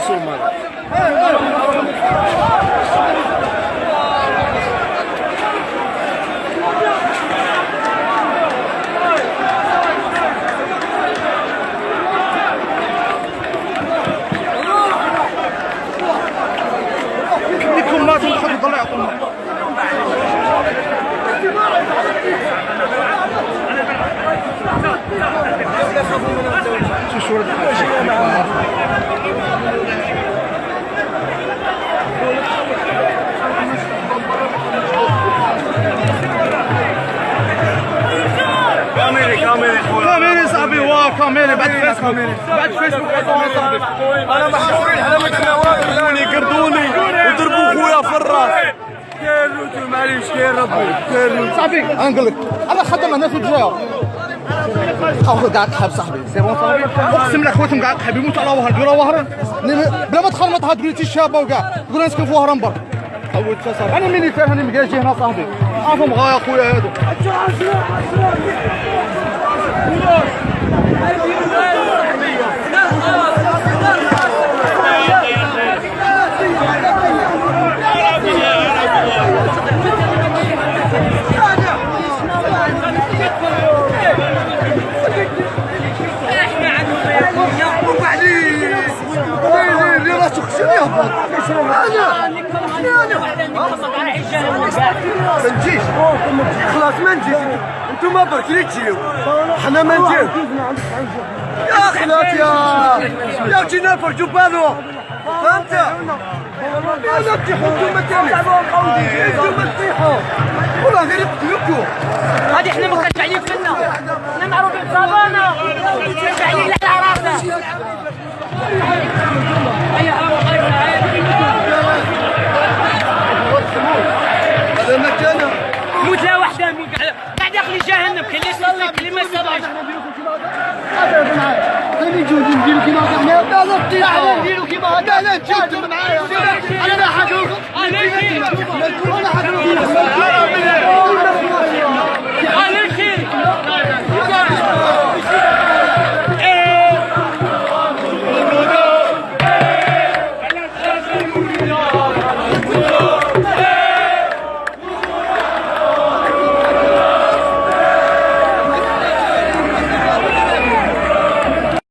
يسوم يكون ما تنحط يضل يعطونا شو ولد كاميري صاحبي هو كاميري بعد فيسبوك صاحبي انا محشورين على متناولوني قردوني وضربوا خويا في الراس كير معليش كير ربي كير صاحبي نقول لك انا خدام هنا في الجزائر خويا قاعد تحب صاحبي سي بون صاحبي اقسم لك خوتهم قاعد تحب يموت على وهران بلا وهران بلا ما تخرمط تقول لي الشابه وكاع تقول نسكن في وهران برك خويا صاحبي انا ميليتير هاني مكاجي هنا صاحبي عارفهم غايه خويا هادو ما نجيش خلاص ما نجيش انتوما برك اللي تجيو حنا ما نجيو يا خلاص يا جينا نفرجوا بالو فهمت يا تطيحوا انتوما تاني انتوما تطيحوا والله غير يقتلوكوا هادي حنا ما كنش عليك منا حنا معروفين بصابانه كنش عليك على راسه هذا مكانه موت لا وحده قاعد داخل جهنم كاين اللي يصلي كاين اللي ما يصليش خليني نجيو نديرو كيما حنا لا تطيحوا نديرو كيما هكا لا تجيو معايا انا حاكم انا حاكم